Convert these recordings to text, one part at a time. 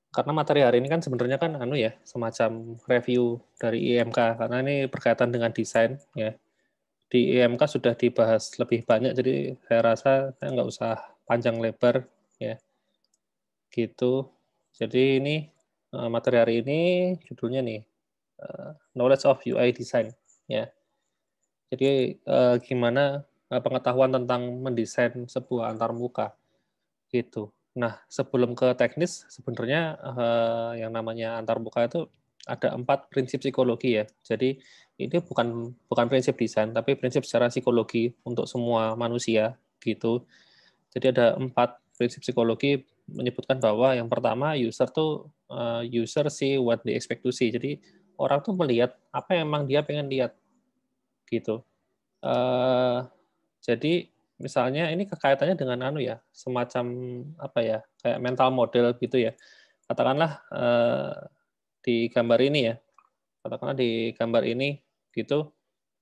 karena materi hari ini kan sebenarnya kan anu ya, semacam review dari IMK karena ini berkaitan dengan desain ya. Di IMK sudah dibahas lebih banyak, jadi saya rasa saya nggak usah panjang lebar ya, gitu. Jadi ini materi hari ini judulnya nih Knowledge of UI Design ya. Jadi gimana pengetahuan tentang mendesain sebuah antarmuka gitu. Nah, sebelum ke teknis, sebenarnya yang namanya antarmuka itu ada 4 prinsip psikologi ya. Jadi ini bukan bukan prinsip desain, tapi prinsip secara psikologi untuk semua manusia gitu. Jadi ada 4 prinsip psikologi menyebutkan bahwa yang pertama user tuh user see what they expect to see. Jadi orang tuh melihat apa yang emang dia pengen lihat gitu. Eh, jadi misalnya ini kekaitannya dengan anu ya, semacam apa ya, kayak mental model gitu ya. Katakanlah di gambar ini ya, katakanlah di gambar ini gitu,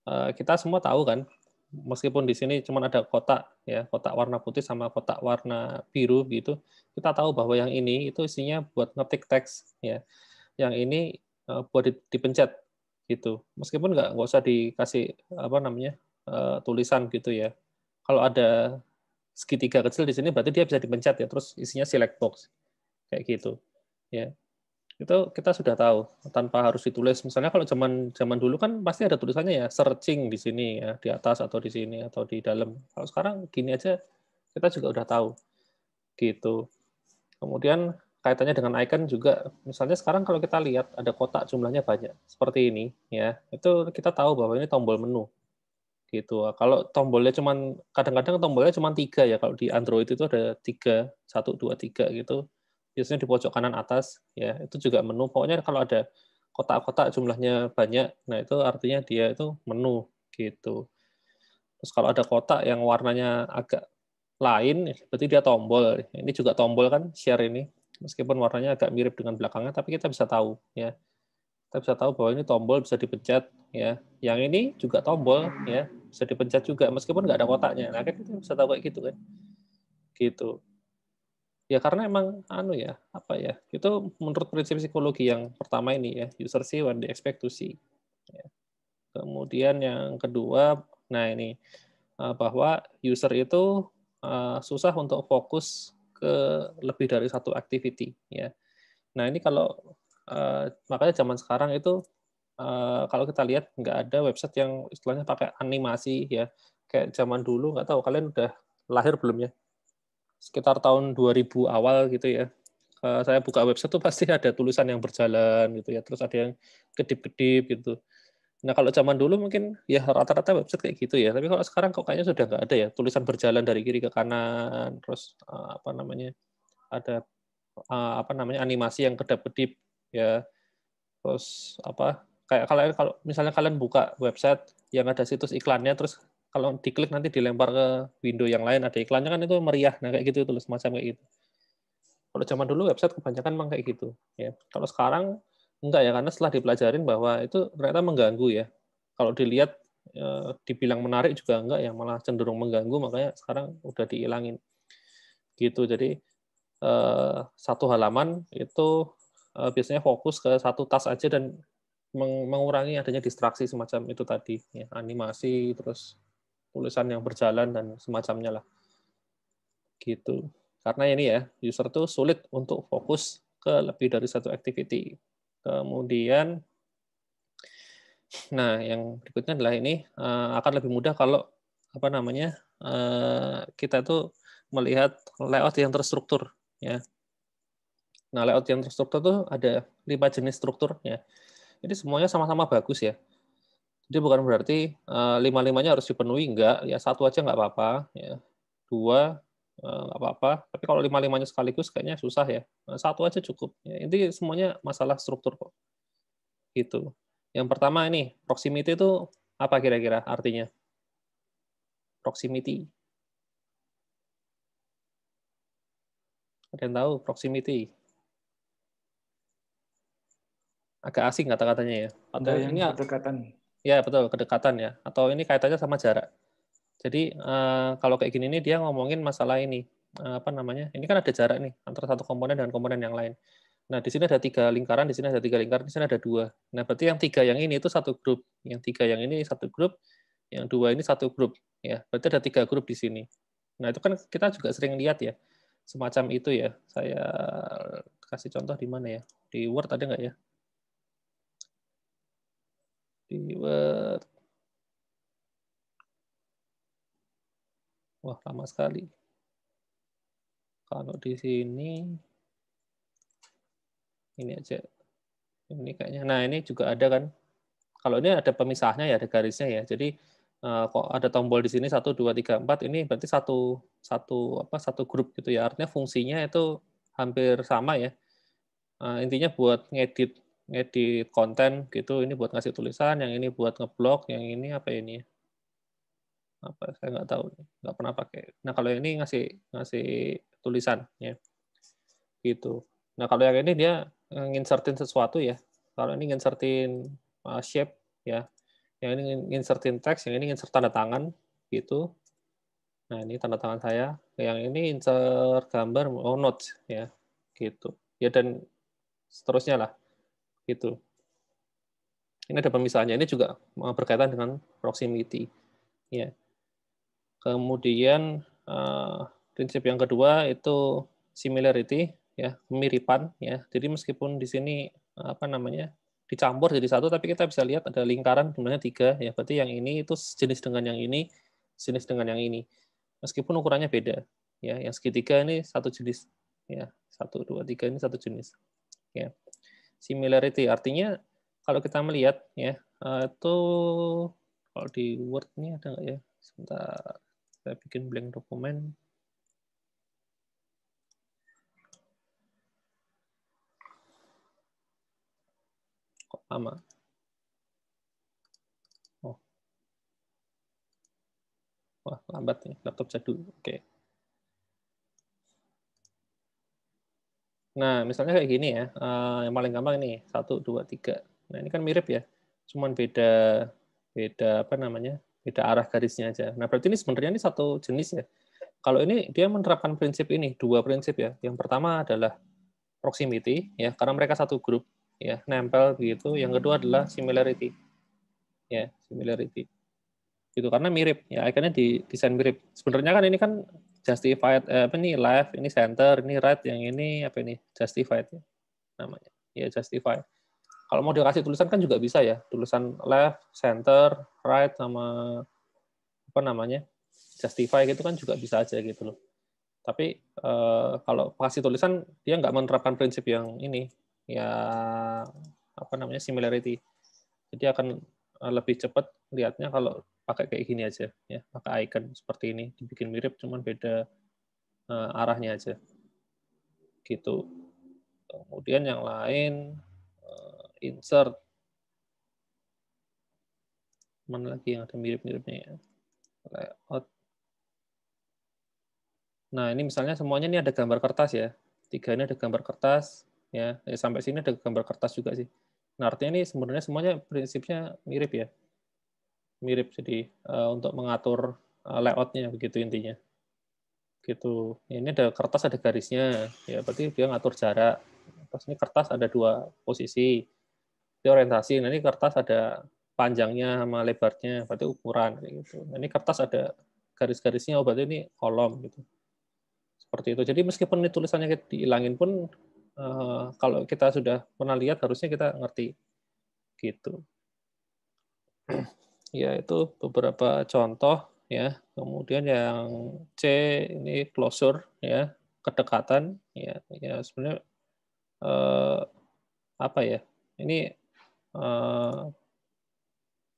kita semua tahu kan, meskipun di sini cuma ada kotak ya, kotak warna putih sama kotak warna biru gitu, kita tahu bahwa yang ini itu isinya buat ngetik teks ya, yang ini buat dipencet gitu. Meskipun nggak usah dikasih apa namanya tulisan gitu ya. Kalau ada segitiga kecil di sini berarti dia bisa dipencet ya, terus isinya select box kayak gitu. Ya, itu kita sudah tahu tanpa harus ditulis. Misalnya kalau zaman zaman dulu kan pasti ada tulisannya ya, searching di sini ya, di atas atau di sini atau di dalam. Kalau sekarang gini aja kita juga udah tahu gitu. Kemudian kaitannya dengan icon juga, misalnya sekarang kalau kita lihat ada kotak jumlahnya banyak seperti ini ya, itu kita tahu bahwa ini tombol menu gitu. Kalau tombolnya cuman kadang-kadang tombolnya cuma 3 ya, kalau di Android itu ada 3, 1, 2, 3 gitu. Biasanya di pojok kanan atas ya, itu juga menu. Pokoknya kalau ada kotak-kotak jumlahnya banyak, nah itu artinya dia itu menu gitu. Terus kalau ada kotak yang warnanya agak lain, berarti dia tombol. Ini juga tombol kan, share ini. Meskipun warnanya agak mirip dengan belakangnya, tapi kita bisa tahu ya. Kita bisa tahu bahwa ini tombol bisa dipencet ya. Yang ini juga tombol ya, bisa dipencet juga meskipun nggak ada kotaknya. Nah, kan kita bisa tahu kayak gitu kan. Gitu. Ya karena emang anu ya, apa ya? Itu menurut prinsip psikologi yang pertama ini ya, user see what they expect to see. Ya. Kemudian yang kedua, nah ini bahwa user itu susah untuk fokus ke lebih dari satu activity ya. Nah ini kalau makanya zaman sekarang itu kalau kita lihat nggak ada website yang istilahnya pakai animasi ya, kayak zaman dulu. Nggak tahu kalian udah lahir belum ya? Sekitar tahun 2000 awal gitu ya. Saya buka website tuh pasti ada tulisan yang berjalan gitu ya, terus ada yang kedip-kedip gitu. Nah kalau zaman dulu mungkin ya rata-rata website kayak gitu ya, tapi kalau sekarang kok kayaknya sudah nggak ada ya, tulisan berjalan dari kiri ke kanan, terus apa namanya, ada apa namanya, animasi yang kedap-kedip ya. Terus apa, kayak kalian kalau misalnya kalian buka website yang ada situs iklannya, terus kalau diklik nanti dilempar ke window yang lain ada iklannya kan itu meriah. Nah kayak gitu tuh semacam kayak gitu. Kalau zaman dulu website kebanyakan memang kayak gitu ya. Kalau sekarang enggak ya, karena setelah dipelajarin bahwa itu ternyata mengganggu ya. Kalau dilihat dibilang menarik juga enggak ya, malah cenderung mengganggu, makanya sekarang udah dihilangin gitu. Jadi satu halaman itu biasanya fokus ke satu tas aja dan mengurangi adanya distraksi semacam itu tadi ya, animasi terus tulisan yang berjalan dan semacamnya lah gitu. Karena ini ya, user tuh sulit untuk fokus ke lebih dari satu activity. Kemudian nah yang berikutnya adalah ini akan lebih mudah kalau apa namanya, kita tuh melihat layout yang terstruktur ya. Nah, layout yang terstruktur tuh ada 5 jenis struktur ya. Jadi semuanya sama-sama bagus ya. Jadi bukan berarti lima-limanya harus dipenuhi, enggak, ya satu aja nggak apa-apa, ya. Dua nggak apa-apa, tapi kalau lima-limanya sekaligus kayaknya susah ya. Nah, satu aja cukup. Ya, inti semuanya masalah struktur kok, gitu. Yang pertama ini, proximity itu apa kira-kira artinya? Proximity. Ada yang tahu proximity? Agak asing kata-katanya ya. Ada Atau yang ini berdekatan. ya betul, kedekatan ya. Atau ini kaitannya sama jarak. Jadi kalau kayak gini nih dia ngomongin masalah ini apa namanya? Ini kan ada jarak nih antara satu komponen dengan komponen yang lain. Nah, di sini ada 3 lingkaran, di sini ada 3 lingkaran, di sini ada 2. Nah, berarti yang 3 yang ini itu satu grup, yang 3 yang ini satu grup, yang 2 ini satu grup, ya. Berarti ada 3 grup di sini. Nah, itu kan kita juga sering lihat ya, semacam itu ya. Saya kasih contoh di mana ya? Di Word ada nggak ya? Di Word. Wah, lama sekali. Kalau di sini, ini aja. Ini kayaknya. Nah, ini juga ada kan. Kalau ini ada pemisahnya ya, ada garisnya ya. Jadi kok ada tombol di sini 1, 2, 3, 4, ini berarti satu grup gitu ya. Artinya fungsinya itu hampir sama ya. Intinya buat ngedit ngedit konten gitu. Ini buat ngasih tulisan, yang ini buat ngeblok, yang ini apa ini? Apa saya nggak tahu, nggak pernah pakai. Nah kalau yang ini ngasih ngasih tulisan ya gitu. Nah kalau yang ini dia nginsertin sesuatu ya. Kalau ini nginsertin shape ya. Yang ini nginsertin teks, yang ini insert tanda tangan, gitu. Nah, ini tanda tangan saya. Yang ini insert gambar, notes, ya, gitu. Ya, dan seterusnya lah, gitu. Ini ada pemisahannya. Ini juga berkaitan dengan proximity. Ya. Kemudian, prinsip yang kedua itu similarity, ya, kemiripan, ya. Jadi meskipun di sini, apa namanya, dicampur jadi satu, tapi kita bisa lihat ada lingkaran jumlahnya 3, ya. Berarti yang ini itu sejenis dengan yang ini, sejenis dengan yang ini. Meskipun ukurannya beda, ya. Yang segitiga ini satu jenis, ya. 1, 2, 3 ini satu jenis, ya. Similarity artinya kalau kita melihat, ya, itu kalau di Word ini ada nggak ya? Sebentar, saya bikin blank dokumen. Kok lama? Oh, wah lambat nih, laptop jadul. Oke. Nah, misalnya kayak gini ya, yang paling gampang ini 1, 2, 3. Nah, ini kan mirip ya, cuman beda beda apa namanya, beda arah garisnya aja. Nah, berarti ini sebenarnya ini satu jenis ya. Kalau ini dia menerapkan prinsip ini, 2 prinsip ya. Yang pertama adalah proximity ya, karena mereka satu grup ya, nempel begitu. Yang kedua adalah similarity. Ya, similarity. Gitu karena mirip ya, ikonnya di desain mirip. Sebenarnya kan ini kan justified apa ini left, ini center, ini right, yang ini apa ini justified ya namanya. Ya justify. Kalau mau dikasih tulisan kan juga bisa ya, tulisan left, center, right sama apa namanya? Justify gitu kan juga bisa aja gitu loh. Tapi kalau kasih tulisan dia nggak menerapkan prinsip yang ini, ya apa namanya similarity. Jadi akan lebih cepat lihatnya kalau pakai kayak gini aja, ya pakai icon seperti ini, dibikin mirip cuman beda arahnya aja, gitu. Kemudian yang lain insert, mana lagi yang ada mirip-miripnya ya? Layout. Nah, ini misalnya semuanya ini ada gambar kertas ya. 3 ini ada gambar kertas, ya. Sampai sini ada gambar kertas juga sih. Nah, artinya ini sebenarnya semuanya prinsipnya mirip ya. Mirip, jadi untuk mengatur layout-nya begitu intinya. Gitu. Ini ada kertas ada garisnya, ya berarti dia ngatur jarak. Terus ini kertas ada 2 posisi. Ini orientasi. Nah, ini kertas ada panjangnya sama lebarnya, berarti ukuran kayak gitu. Nah, ini kertas ada garis-garisnya, oh berarti ini kolom gitu. Seperti itu. Jadi meskipun ini tulisannya dihilangin pun kalau kita sudah pernah lihat harusnya kita ngerti gitu. Ya itu beberapa contoh ya. Kemudian yang C ini closure ya, kedekatan ya. Ya sebenarnya apa ya? Ini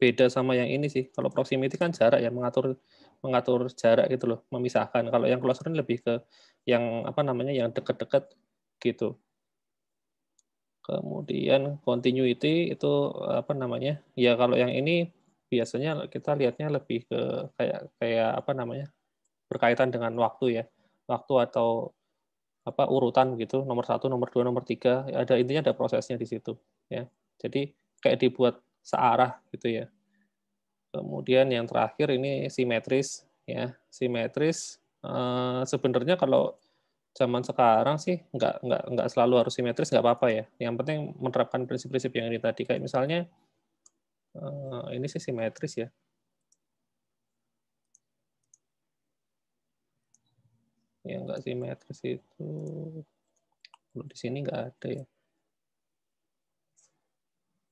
beda sama yang ini sih. Kalau proximity kan jarak ya, mengatur mengatur jarak gitu loh, memisahkan. Kalau yang closure ini lebih ke yang apa namanya, yang dekat-dekat gitu. Kemudian continuity itu apa namanya? Ya kalau yang ini biasanya kita lihatnya lebih ke kayak kayak apa namanya? Berkaitan dengan waktu ya. Waktu atau apa urutan gitu, nomor 1, nomor 2, nomor 3, ada intinya ada prosesnya di situ ya. Jadi kayak dibuat searah gitu ya. Kemudian yang terakhir ini simetris ya. Simetris sebenarnya kalau zaman sekarang sih nggak selalu harus simetris, nggak apa-apa ya. Yang penting menerapkan prinsip-prinsip yang ini tadi. Kayak misalnya ini sih simetris ya. Yang nggak simetris itu kalau di sini nggak ada ya.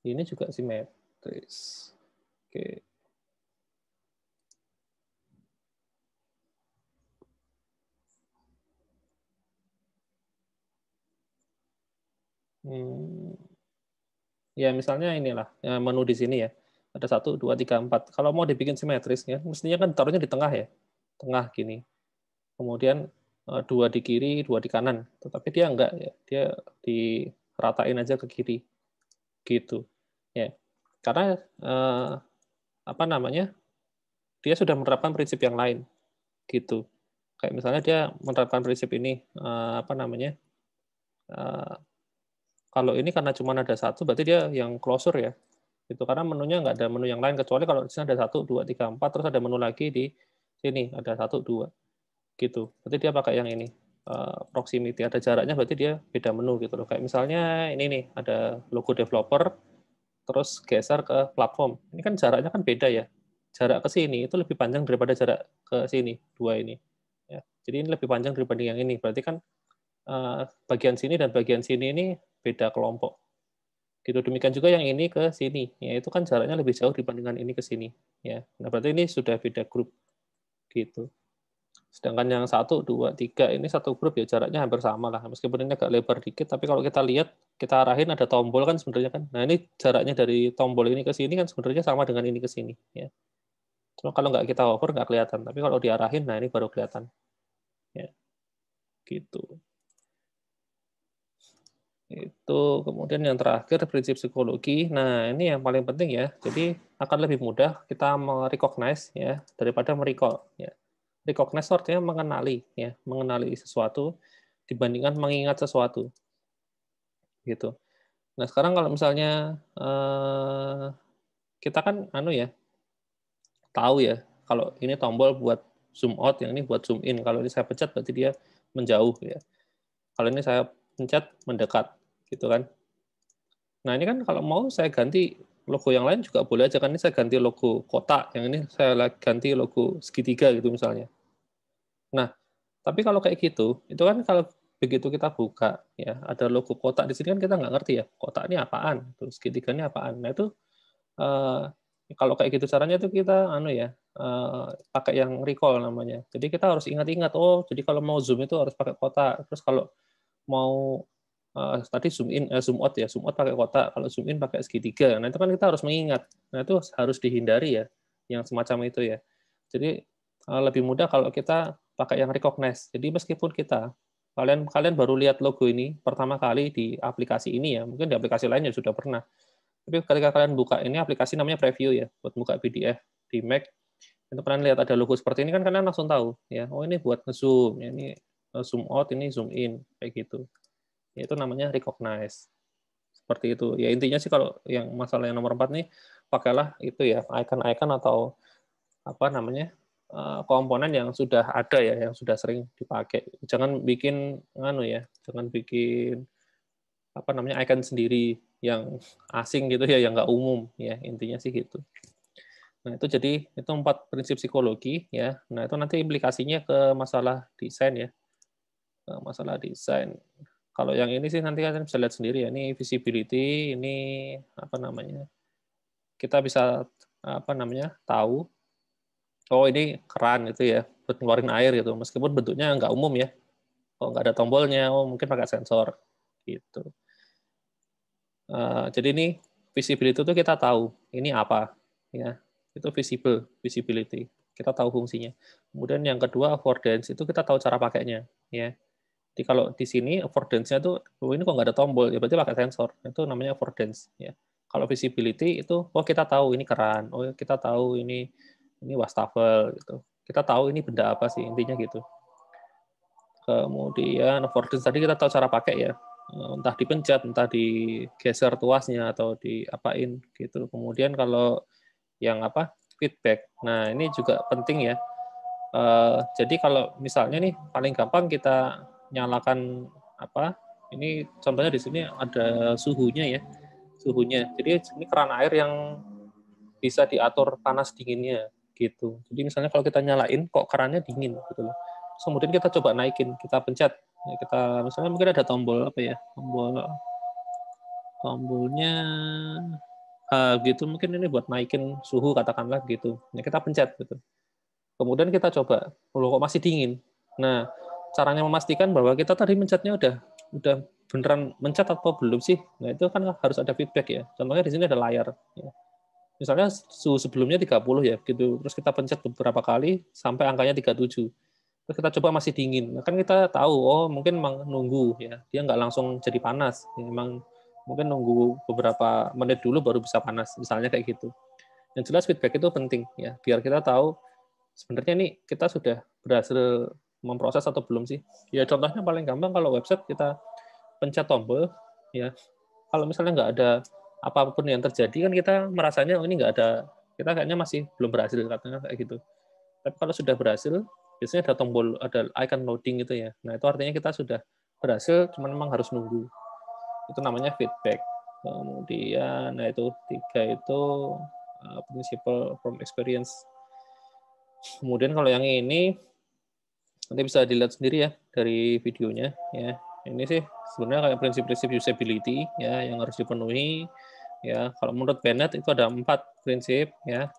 Ini juga simetris. Oke. Ya misalnya inilah menu di sini ya. Ada 1, 2, 3, 4. Kalau mau dibikin simetris ya, mestinya kan taruhnya di tengah ya. Tengah gini. Kemudian 2 di kiri, 2 di kanan. Tetapi dia enggak ya. Dia diratain aja ke kiri. Gitu. Ya. Karena apa namanya? Dia sudah menerapkan prinsip yang lain. Gitu. Kayak misalnya dia menerapkan prinsip ini apa namanya? Kalau ini karena cuma ada satu, berarti dia yang closure ya. Itu karena menunya nggak ada menu yang lain, kecuali kalau di sini ada 1, 2, 3, 4, terus ada menu lagi di sini, ada 1, 2. Gitu. Berarti dia pakai yang ini. Proximity, ada jaraknya, berarti dia beda menu gitu loh. Kayak misalnya ini nih, ada logo developer, terus geser ke platform. Ini kan jaraknya kan beda ya. Jarak ke sini itu lebih panjang daripada jarak ke sini, 2 ini. Ya. Jadi ini lebih panjang dibanding yang ini. Berarti kan bagian sini dan bagian sini ini beda kelompok. Gitu. Demikian juga yang ini ke sini. Ya, itu kan jaraknya lebih jauh dibandingkan ini ke sini. Ya. Nah, berarti ini sudah beda grup. Gitu. Sedangkan yang 1, 2, 3 ini satu grup ya jaraknya hampir sama lah. Meskipun ini agak lebar dikit, tapi kalau kita lihat, kita arahin ada tombol kan sebenarnya kan. Nah, ini jaraknya dari tombol ini ke sini kan sebenarnya sama dengan ini ke sini. Ya. Cuma kalau nggak kita hover nggak kelihatan. Tapi kalau diarahin, nah ini baru kelihatan. Ya. Gitu. Itu kemudian yang terakhir prinsip psikologi. Nah, ini yang paling penting ya. Jadi akan lebih mudah kita merecognize ya daripada merecall ya. Recognize artinya mengenali ya, mengenali sesuatu dibandingkan mengingat sesuatu gitu. Nah, sekarang kalau misalnya kita kan anu ya, tahu ya kalau ini tombol buat zoom out, yang ini buat zoom in. Kalau ini saya pencet berarti dia menjauh ya. Kalau ini saya pencet mendekat gitu kan. Nah, ini kan kalau mau saya ganti logo yang lain juga boleh aja kan. Ini saya ganti logo kotak, yang ini saya ganti logo segitiga gitu misalnya. Nah, tapi kalau kayak gitu, itu kan kalau begitu kita buka, ya ada logo kotak di sini kan kita nggak ngerti ya, kotak ini apaan, terus segitiga ini apaan. Nah itu eh, kalau kayak gitu caranya itu kita anu ya pakai yang recall namanya. Jadi kita harus ingat-ingat, oh jadi kalau mau zoom itu harus pakai kotak. Terus kalau mau tadi zoom in, zoom out ya, zoom out pakai kotak, kalau zoom in pakai segitiga. Nah itu kan kita harus mengingat. Nah itu harus dihindari ya, yang semacam itu ya. Jadi lebih mudah kalau kita pakai yang recognize. Jadi meskipun kalian baru lihat logo ini pertama kali di aplikasi ini ya, mungkin di aplikasi lainnya sudah pernah. Tapi ketika kalian buka ini aplikasi namanya Preview ya, buat buka PDF di Mac, itu kalian lihat ada logo seperti ini kan kalian langsung tahu ya, oh ini buat nge-zoom, ya, ini zoom out, ini zoom in kayak gitu. Ya, itu namanya recognize. Seperti itu. Ya intinya sih kalau yang masalah yang nomor 4 nih pakailah itu ya icon-icon atau apa namanya komponen yang sudah ada ya, yang sudah sering dipakai. Jangan bikin jangan bikin apa namanya icon sendiri yang asing gitu ya, yang nggak umum ya, intinya sih gitu. Nah itu jadi itu 4 prinsip psikologi ya. Nah itu nanti implikasinya ke masalah desain ya, ke masalah desain. Kalau yang ini sih nanti kalian bisa lihat sendiri ya. Ini visibility, ini apa namanya? Kita bisa apa namanya tahu oh ini keran gitu ya buat ngeluarin air gitu meskipun bentuknya nggak umum ya, oh nggak ada tombolnya, oh mungkin pakai sensor gitu. Jadi ini visibility itu kita tahu ini apa ya, itu visibility kita tahu fungsinya. Kemudian yang kedua affordance itu kita tahu cara pakainya ya. Jadi kalau di sini affordance-nya tuh oh ini kok nggak ada tombol ya berarti pakai sensor, itu namanya affordance ya. Kalau visibility itu oh kita tahu ini keran, oh kita tahu ini wastafel gitu. Kita tahu ini benda apa sih, intinya gitu. Kemudian affordance tadi kita tahu cara pakai ya. Entah dipencet, entah digeser tuasnya atau diapain gitu. Kemudian kalau yang apa? Feedback. Nah, ini juga penting ya. Jadi kalau misalnya nih paling gampang kita nyalakan apa? Ini contohnya di sini ada suhunya ya, suhunya. Jadi ini keran air yang bisa diatur panas dinginnya gitu. Jadi misalnya kalau kita nyalain kok kerannya dingin gitu loh. Terus kemudian kita coba naikin, kita pencet. Ya, kita misalnya mungkin ada tombol apa ya? Tombolnya gitu mungkin ini buat naikin suhu katakanlah gitu. Ya kita pencet gitu. Kemudian kita coba, loh kok masih dingin. Nah, caranya memastikan bahwa kita tadi mencetnya udah beneran mencet atau belum sih? Nah, itu kan harus ada feedback ya. Contohnya di sini ada layar. Ya. Misalnya suhu sebelumnya 30 ya, gitu. Terus kita pencet beberapa kali sampai angkanya 37. Terus kita coba masih dingin. Nah, kan kita tahu, oh mungkin memang nunggu ya. Dia nggak langsung jadi panas. Ya, memang mungkin nunggu beberapa menit dulu baru bisa panas. Misalnya kayak gitu. Yang jelas feedback itu penting ya, biar kita tahu sebenarnya nih kita sudah berhasil memproses atau belum sih. Ya contohnya paling gampang kalau website kita pencet tombol ya, kalau misalnya nggak ada apapun yang terjadi kan kita merasanya oh ini nggak ada, kita kayaknya masih belum berhasil katanya kayak gitu. Tapi kalau sudah berhasil biasanya ada tombol, ada icon loading gitu ya. Nah itu artinya kita sudah berhasil, cuman memang harus nunggu. Itu namanya feedback. Kemudian nah itu 3 itu principle from experience. Kemudian kalau yang ini nanti bisa dilihat sendiri ya dari videonya ya. Ini sih sebenarnya kayak prinsip-prinsip usability ya yang harus dipenuhi ya. Kalau menurut Bennett itu ada 4 prinsip ya.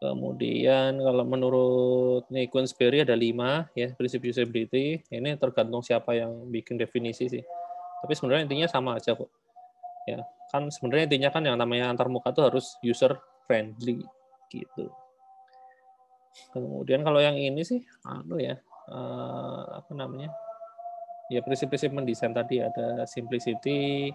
Kemudian kalau menurut Nick Queensberry ada 5 ya prinsip usability. Ini tergantung siapa yang bikin definisi sih. Tapi sebenarnya intinya sama aja kok. Ya, kan sebenarnya intinya kan yang namanya antarmuka itu harus user friendly gitu. Kemudian kalau yang ini sih ya apa namanya? Ya prinsip-prinsip mendesain tadi ada simplicity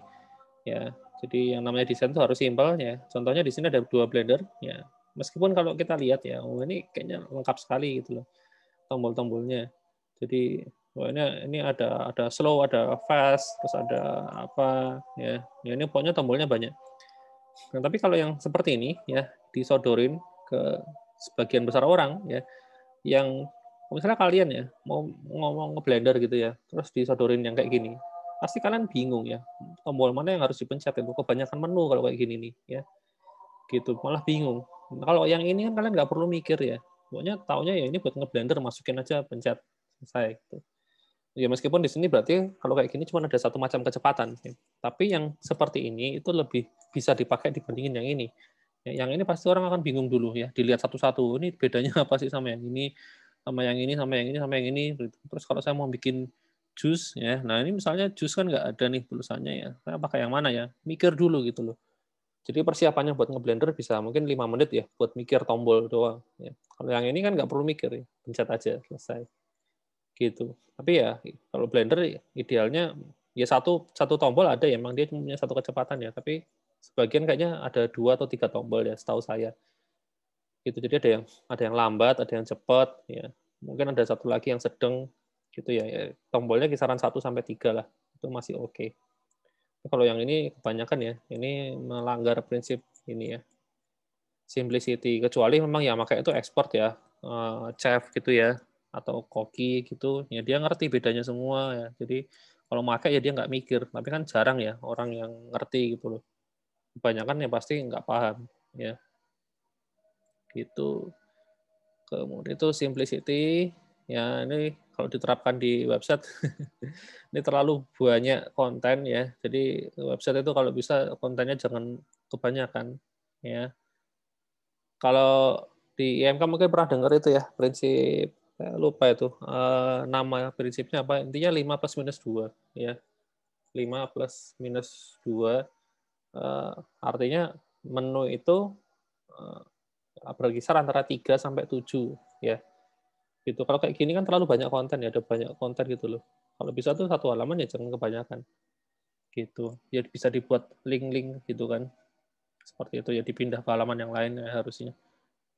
ya. Jadi yang namanya desain itu harus simpel ya. Contohnya di sini ada 2 blender ya. Meskipun kalau kita lihat ya, oh ini kayaknya lengkap sekali gitu loh tombol-tombolnya. Jadi ini ada slow, ada fast, terus ada apa ya. Ya ini pokoknya tombolnya banyak. Nah, tapi kalau yang seperti ini ya disodorin ke sebagian besar orang ya yang misalnya kalian ya mau ngomong nge-blender gitu ya, terus disodorin yang kayak gini, pasti kalian bingung ya, tombol mana yang harus dipencet itu kebanyakan menu kalau kayak gini nih ya, gitu malah bingung. Nah, kalau yang ini kan kalian nggak perlu mikir ya, pokoknya taunya ya ini buat nge-blender masukin aja pencet selesai. Gitu. Ya meskipun di sini berarti kalau kayak gini cuma ada satu macam kecepatan, ya. Tapi yang seperti ini itu lebih bisa dipakai dibandingin yang ini. Ya, yang ini pasti orang akan bingung dulu ya, dilihat satu-satu. Ini bedanya apa sih sama yang ini, sama yang ini, sama yang ini, sama yang ini. Terus kalau saya mau bikin jus ya, nah ini misalnya jus kan nggak ada nih tulisannya ya, saya pakai yang mana ya? Mikir dulu gitu loh. Jadi persiapannya buat ngeblender bisa mungkin 5 menit ya, buat mikir tombol doang. Ya. Kalau yang ini kan nggak perlu mikir ya, pencet aja selesai gitu. Tapi ya kalau blender idealnya ya satu tombol ada ya, emang dia cuma punya satu kecepatan ya, tapi sebagian kayaknya ada 2 atau 3 tombol ya setahu saya. Gitu. Jadi ada yang lambat, ada yang cepat ya. Mungkin ada satu lagi yang sedang gitu ya. Ya tombolnya kisaran 1 sampai 3 lah. Itu masih oke. Okay. Kalau yang ini kebanyakan ya, ini melanggar prinsip ini ya. Simplicity, kecuali memang ya makanya itu ekspor ya, chef gitu ya, atau koki gitu, ya dia ngerti bedanya semua ya. Jadi kalau pakai ya dia nggak mikir, tapi kan jarang ya orang yang ngerti gitu loh. Kebanyakan ya pasti nggak paham ya. Gitu. Kemudian itu simplicity, ya ini kalau diterapkan di website ini terlalu banyak konten ya. Jadi website itu kalau bisa kontennya jangan kebanyakan ya. Kalau di IMK mungkin pernah dengar itu ya, prinsip, saya lupa itu, nama prinsipnya apa, intinya 5 plus minus 2. Ya. 5 plus minus 2, artinya menu itu berkisar antara 3 sampai 7. Ya. Gitu. Kalau kayak gini kan terlalu banyak konten ya, ada banyak konten gitu loh. Kalau bisa tuh satu halaman ya jangan kebanyakan. Gitu. Ya bisa dibuat link-link gitu kan. Seperti itu ya dipindah ke halaman yang lain ya, harusnya.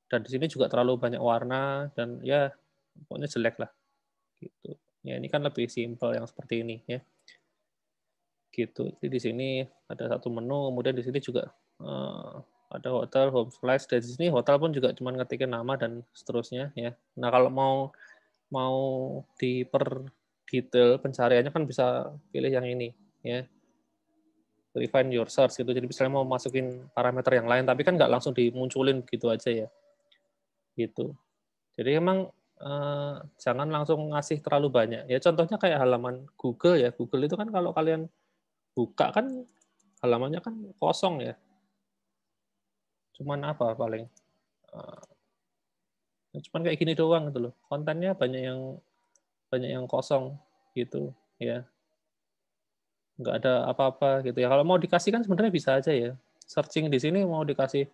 Dan di sini juga terlalu banyak warna dan ya pokoknya jelek lah gitu. Ya ini kan lebih simpel yang seperti ini ya. Gitu. Jadi di sini ada satu menu, kemudian di sini juga ada hotel, home flash, dan di sini hotel pun juga cuma ngetikin nama dan seterusnya ya. Nah, kalau mau detail pencariannya kan bisa pilih yang ini, ya. Refine your search gitu. Jadi misalnya mau masukin parameter yang lain, tapi kan nggak langsung dimunculin begitu aja ya, gitu. Jadi emang jangan langsung ngasih terlalu banyak. Ya contohnya kayak halaman Google ya. Google itu kan kalau kalian buka kan halamannya kan kosong ya. Cuman apa paling? Cuman kayak gini doang gitu loh. Kontennya banyak yang kosong gitu ya. Nggak ada apa-apa gitu ya. Kalau mau dikasih kan sebenarnya bisa aja ya. Searching di sini mau dikasih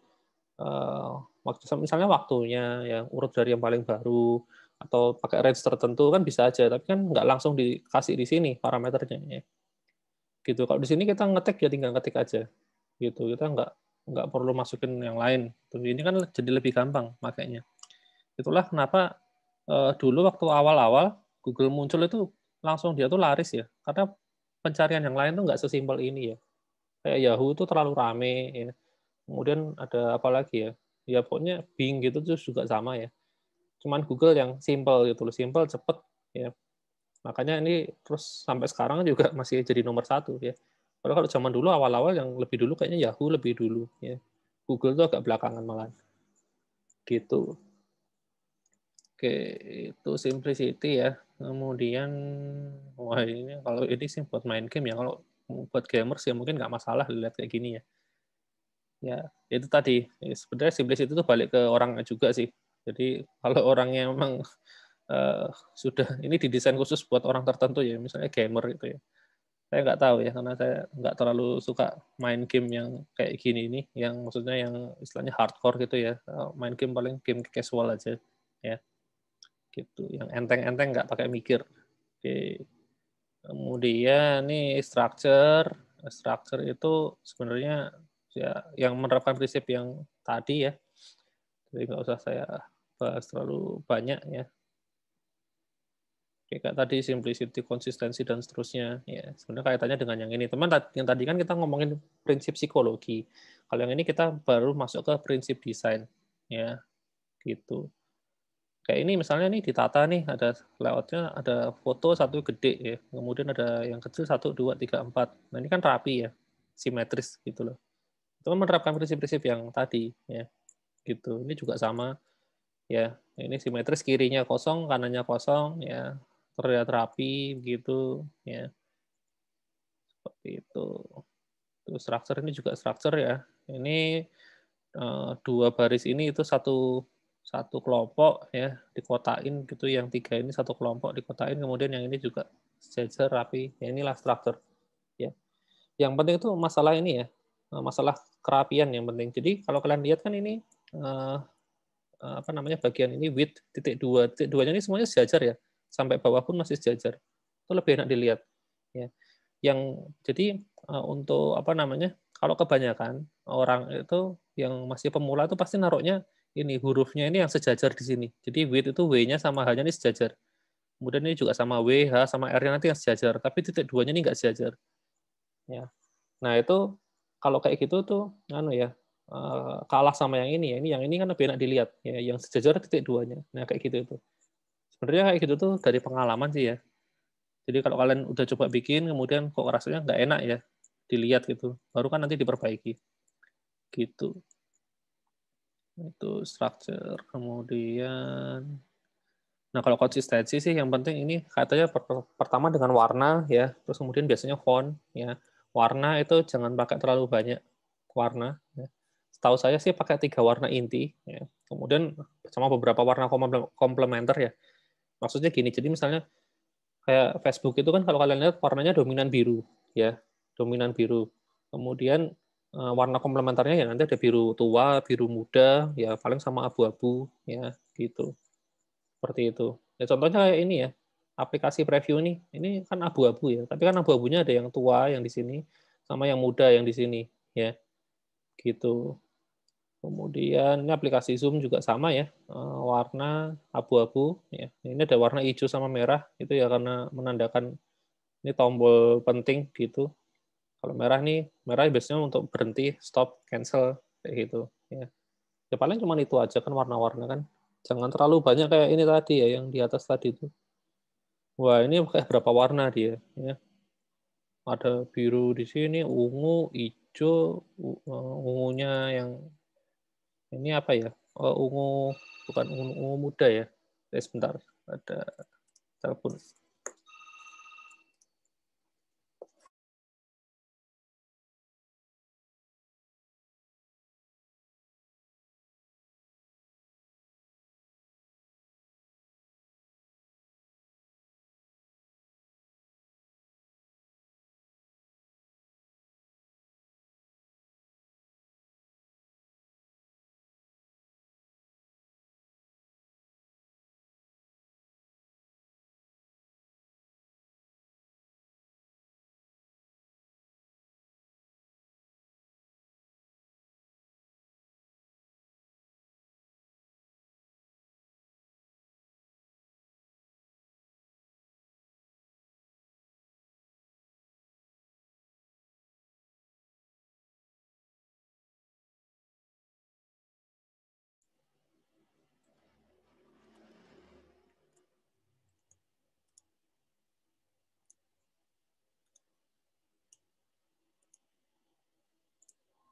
misalnya waktunya yang urut dari yang paling baru atau pakai range tertentu kan bisa aja, tapi kan nggak langsung dikasih di sini parameternya ya. Gitu. Kalau di sini kita ngetik ya tinggal ngetik aja gitu. Kita nggak perlu masukin yang lain. Ini kan jadi lebih gampang makanya. Itulah kenapa dulu waktu awal-awal Google muncul itu langsung dia tuh laris ya, karena pencarian yang lain tuh nggak sesimpel ini ya. Kayak Yahoo itu terlalu rame ya. Kemudian ada apa lagi ya? Ya pokoknya Bing gitu terus juga sama ya. Cuman Google yang simple gitu loh, simple, cepet ya. Makanya ini terus sampai sekarang juga masih jadi nomor 1 ya. Padahal kalau zaman dulu awal-awal yang lebih dulu kayaknya Yahoo lebih dulu ya. Google tuh agak belakangan malah. Gitu. Oke, itu simplicity ya. Kemudian, wah ini kalau ini sih buat main game ya. Kalau buat gamers ya mungkin nggak masalah lihat kayak gini ya. Ya, itu tadi. Sebenarnya simplicity itu balik ke orangnya juga sih. Jadi kalau orangnya memang sudah ini didesain khusus buat orang tertentu ya, misalnya gamer gitu ya. Saya nggak tahu ya, karena saya nggak terlalu suka main game yang kayak gini ini, yang maksudnya yang istilahnya hardcore gitu ya. Main game paling game casual aja ya. Gitu, yang enteng-enteng nggak pakai mikir. Oke. Kemudian nih structure itu sebenarnya ya yang menerapkan prinsip yang tadi ya. Jadi nggak usah saya bahas terlalu banyak ya. Kayak tadi simplicity, konsistensi dan seterusnya. Ya, sebenarnya kaitannya dengan yang ini. Teman yang tadi kan kita ngomongin prinsip psikologi. Kalau yang ini kita baru masuk ke prinsip desain. Ya, gitu. Kayak ini misalnya nih ditata nih, ada layoutnya, ada foto satu gede ya, kemudian ada yang kecil 1, 2, 3, 4. Nah ini kan rapi ya, simetris gitu loh. Itu menerapkan prinsip-prinsip yang tadi ya, gitu. Ini juga sama ya, ini simetris, kirinya kosong, kanannya kosong ya, terlihat rapi gitu ya, seperti itu. Terus structure ini juga structure ya. Ini 2 baris ini itu satu satu kelompok ya, dikotain gitu, yang 3 ini satu kelompok dikotain, kemudian yang ini juga sejajar rapi. Ya inilah structure ya. Yang penting itu masalah ini ya, masalah kerapian yang penting. Jadi kalau kalian lihat kan ini apa namanya, bagian ini width titik 2, titik 2-nya ini semuanya sejajar ya. Sampai bawah pun masih sejajar. Itu lebih enak dilihat ya. Yang jadi untuk apa namanya, kalau kebanyakan orang itu yang masih pemula itu pasti naruhnya ini hurufnya ini yang sejajar di sini. Jadi width itu W-nya sama H-nya ini sejajar. Kemudian ini juga sama W, H sama R-nya nanti yang sejajar. Tapi titik 2-nya ini nggak sejajar. Ya. Nah itu kalau kayak gitu tuh anu ya, kalah sama yang ini ya. Ini yang ini kan lebih enak dilihat ya, yang sejajar titik 2-nya. Nah kayak gitu itu. Sebenarnya kayak gitu tuh dari pengalaman sih ya. Jadi kalau kalian udah coba bikin, kemudian kok rasanya nggak enak ya, dilihat gitu. Baru kan nanti diperbaiki. Gitu. Itu structure. Kemudian, nah kalau konsistensi sih yang penting ini katanya pertama dengan warna ya, terus kemudian biasanya font ya. Warna itu jangan pakai terlalu banyak warna. Ya. Setahu saya sih pakai 3 warna inti. Ya. Kemudian sama beberapa warna komplementer ya. Maksudnya gini, jadi misalnya kayak Facebook itu kan kalau kalian lihat warnanya dominan biru ya, dominan biru. Kemudian warna komplementernya ya nanti ada biru tua, biru muda, ya paling sama abu-abu ya gitu. Seperti itu. Ya contohnya kayak ini ya, aplikasi preview nih. Ini kan abu-abu ya, tapi kan abu-abunya ada yang tua yang di sini sama yang muda yang di sini ya. Gitu. Kemudian ini aplikasi Zoom juga sama ya, warna abu-abu ya. Ini ada warna hijau sama merah itu ya karena menandakan ini tombol penting gitu. Kalau merah nih, merah biasanya untuk berhenti, stop, cancel kayak gitu ya. Ya paling cuma itu aja kan warna-warna kan. Jangan terlalu banyak kayak ini tadi ya yang di atas tadi itu. Wah, ini berapa warna dia, ya. Ada biru di sini, ungu, hijau, ungunya yang ini apa ya? Ungu, bukan ungu muda ya. Sebentar, ada telepon.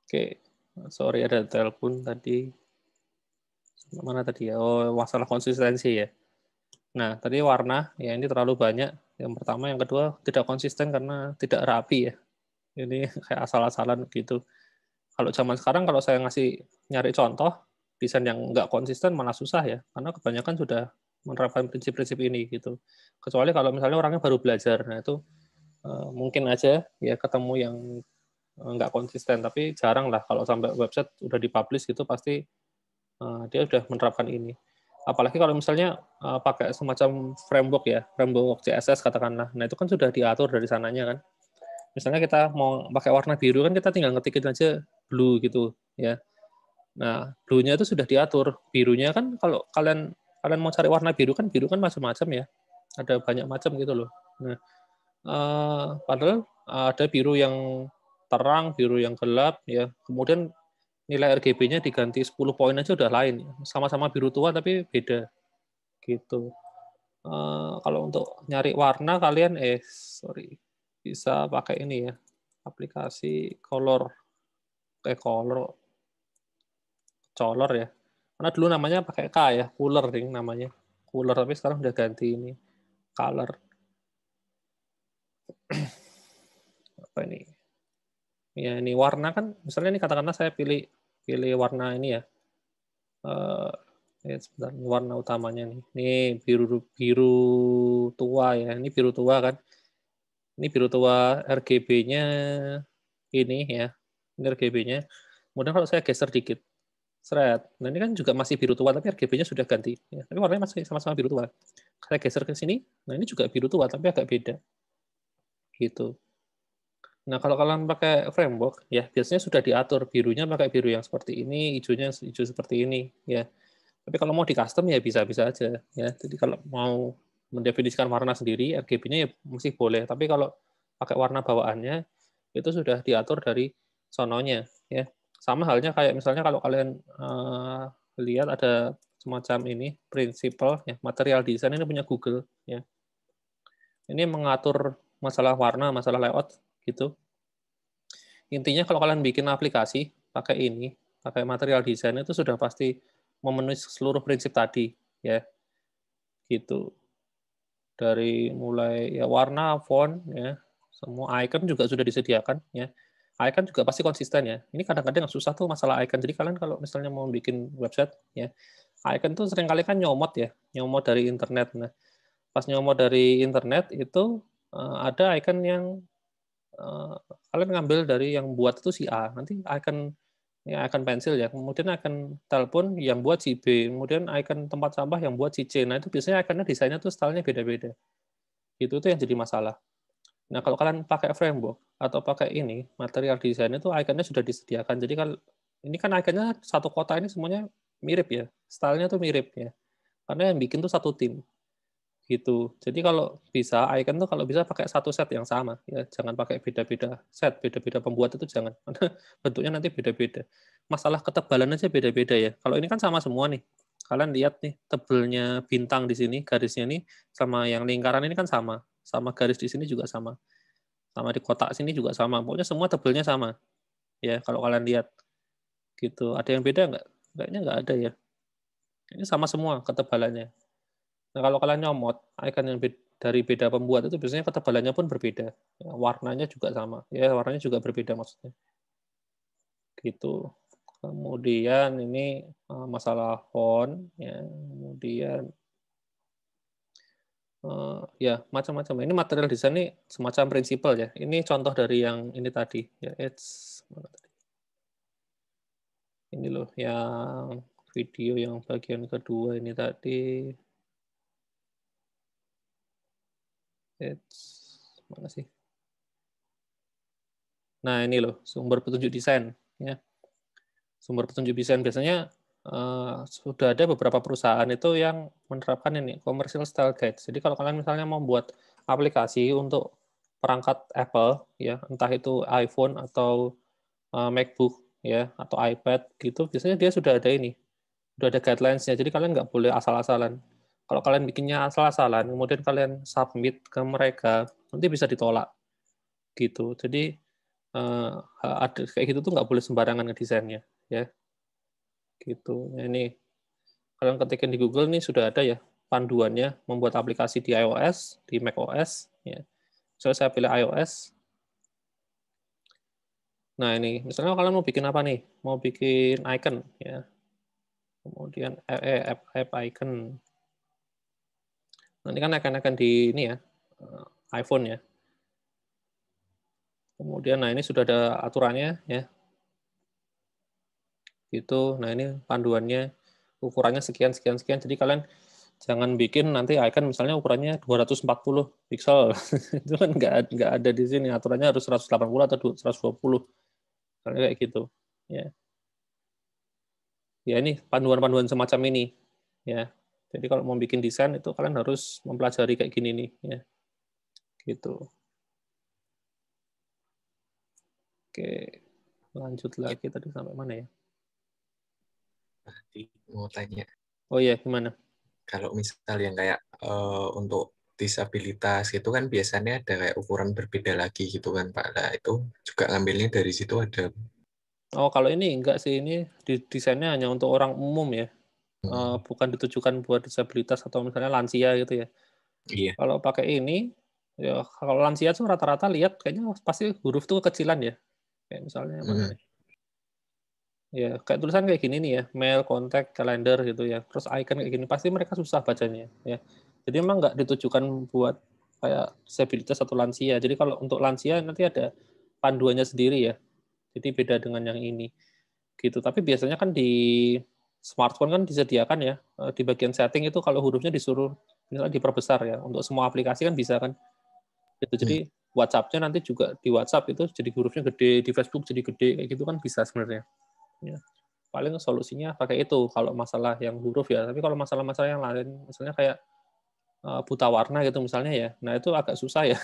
Oke, sorry ada telepon tadi. Mana tadi ya? Oh, masalah konsistensi ya. Nah, tadi warna, ya ini terlalu banyak. Yang pertama, yang kedua, tidak konsisten karena tidak rapi ya. Ini kayak asal-asalan gitu. Kalau zaman sekarang, kalau saya nyari contoh, desain yang nggak konsisten malah susah ya. Karena kebanyakan sudah menerapkan prinsip-prinsip ini gitu. Kecuali kalau misalnya orangnya baru belajar. Nah, itu mungkin aja ya ketemu yang nggak konsisten. Tapi jarang lah kalau sampai website udah dipublish gitu, pasti dia sudah menerapkan ini. Apalagi kalau misalnya pakai semacam framework ya, framework CSS katakanlah. Nah, itu kan sudah diatur dari sananya kan. Misalnya kita mau pakai warna biru kan kita tinggal ngetikin aja blue gitu ya. Nah, blue-nya itu sudah diatur. Birunya kan kalau kalian kalian mau cari warna biru kan macam-macam ya. Ada banyak macam gitu loh. Nah, padahal ada biru yang terang, biru yang gelap ya. Kemudian nilai RGB-nya diganti 10 poin aja udah lain. Sama-sama biru tua tapi beda gitu. Kalau untuk nyari warna kalian bisa pakai ini ya. Aplikasi color color ya. Karena dulu namanya pakai K ya, cooler ring namanya. Cooler tapi sekarang udah ganti ini color. Apa ini? Ya ini warna kan misalnya ini katakanlah saya pilih warna ini ya. Sebentar, warna utamanya nih. Ini biru biru tua ya. Ini biru tua kan. Ini biru tua RGB-nya ini ya. Ini RGB-nya. Kemudian kalau saya geser dikit, seret. Nah ini kan juga masih biru tua tapi RGB-nya sudah ganti. Ya, tapi warnanya masih sama-sama biru tua. Saya geser ke sini, nah ini juga biru tua tapi agak beda. Gitu. Nah, kalau kalian pakai framework, ya biasanya sudah diatur birunya pakai biru yang seperti ini, hijaunya hijau seperti ini, ya. Tapi kalau mau di custom ya bisa-bisa aja, ya. Jadi kalau mau mendefinisikan warna sendiri, RGB-nya ya masih boleh. Tapi kalau pakai warna bawaannya, itu sudah diatur dari sononya, ya. Sama halnya kayak misalnya kalau kalian lihat ada semacam ini, prinsipal, ya, material design ini punya Google, ya. Ini mengatur masalah warna, masalah layout, gitu. Intinya kalau kalian bikin aplikasi pakai ini, pakai material design itu sudah pasti memenuhi seluruh prinsip tadi, ya. Gitu. Dari mulai ya warna, font, ya, semua icon juga sudah disediakan, ya. Icon juga pasti konsisten ya. Ini kadang-kadang yang susah tuh masalah icon. Jadi kalian kalau misalnya mau bikin website, ya, icon tuh seringkali kan nyomot ya, nyomot dari internet. Nah, pas nyomot dari internet itu ada icon yang kalian ngambil dari yang buat itu si A, nanti icon pensil ya, kemudian icon telepon yang buat si B, kemudian icon tempat sampah yang buat si C. Nah itu biasanya iconnya desainnya tuh stylenya beda-beda. Itu tuh yang jadi masalah. Nah kalau kalian pakai framework atau pakai ini material desain itu iconnya sudah disediakan. Jadi kalau ini kan iconnya satu kota ini semuanya mirip ya, stylenya tuh mirip ya. Karena yang bikin tuh satu tim. Gitu. Jadi kalau bisa icon tuh kalau bisa pakai satu set yang sama ya, jangan pakai beda-beda set, beda-beda pembuat itu jangan. Karena bentuknya nanti beda-beda. Masalah ketebalan aja beda-beda ya. Kalau ini kan sama semua nih. Kalian lihat nih tebelnya bintang di sini, garisnya nih sama yang lingkaran ini kan sama. Sama garis di sini juga sama. Sama di kotak sini juga sama. Pokoknya semua tebelnya sama. Ya, kalau kalian lihat gitu. Ada yang beda nggak? Kayaknya nggak ada ya. Ini sama semua ketebalannya. Nah, kalau kalian nyomot icon yang dari beda pembuat itu biasanya ketebalannya pun berbeda. Ya, warnanya juga sama. Ya, warnanya juga berbeda maksudnya. Gitu. Kemudian ini masalah font ya. Kemudian ya macam-macam. Ini material desain ini semacam prinsipal ya. Ini contoh dari yang ini tadi ya. Ini loh yang video yang bagian kedua ini tadi. Mana sih? Nah, ini loh sumber petunjuk desain ya. Sumber petunjuk desain biasanya sudah ada beberapa perusahaan itu yang menerapkan ini commercial style guide. Jadi kalau kalian misalnya mau buat aplikasi untuk perangkat Apple ya, entah itu iPhone atau MacBook ya atau iPad gitu, biasanya dia sudah ada ini, sudah ada guidelines-nya. Jadi kalian nggak boleh asal-asalan. Kalau kalian bikinnya asal-asalan, kemudian kalian submit ke mereka, nanti bisa ditolak gitu. Jadi ada kayak gitu tuh nggak boleh sembarangan ngedesainnya ya gitu. Nah, ini kalian ketikin di Google nih sudah ada ya panduannya membuat aplikasi di iOS, di macOS ya. Misalnya saya pilih iOS. Nah, ini misalnya kalian mau bikin apa nih? Mau bikin icon ya. Kemudian app icon. Nanti kan icon-icon di ini ya iPhone ya. Kemudian nah ini sudah ada aturannya ya. Gitu. Nah, ini panduannya ukurannya sekian sekian sekian. Jadi kalian jangan bikin nanti icon misalnya ukurannya 240 pixel. Itu kan nggak ada di sini. Aturannya harus 180 atau 120. Karena kayak gitu. Ya. Ya ini panduan-panduan semacam ini. Ya. Jadi kalau mau bikin desain itu kalian harus mempelajari kayak gini nih. Ya. Gitu. Oke. Lanjut Ya, lagi tadi sampai mana ya? tadi mau tanya, Oh iya, gimana? kalau misal yang kayak untuk disabilitas itu kan biasanya ada kayak ukuran berbeda lagi gitu kan Pak. Nah, itu juga ngambilnya dari situ ada. Oh, kalau ini enggak sih. Ini desainnya hanya untuk orang umum ya. Bukan ditujukan buat disabilitas atau misalnya lansia gitu ya. Iya. Kalau pakai ini, ya kalau lansia tuh rata-rata lihat kayaknya pasti huruf tuh kecilan ya. Kayak misalnya mana Mm. nih? Ya, kayak tulisan kayak gini nih ya, mail, kontak, kalender gitu ya. Terus icon kayak gini, pasti mereka susah bacanya ya. Jadi memang nggak ditujukan buat kayak disabilitas atau lansia. Jadi kalau untuk lansia nanti ada panduannya sendiri ya. Jadi beda dengan yang ini. Gitu. Tapi biasanya kan di smartphone kan disediakan ya, di bagian setting itu kalau hurufnya disuruh misalnya diperbesar ya. Untuk semua aplikasi kan bisa kan. Gitu. Jadi WhatsApp-nya nanti juga di WhatsApp itu jadi hurufnya gede, di Facebook jadi gede kayak gitu kan bisa sebenarnya. Ya. Paling solusinya pakai itu kalau masalah yang huruf ya. Tapi kalau masalah-masalah yang lain, misalnya kayak buta warna gitu misalnya ya, nah itu agak susah ya.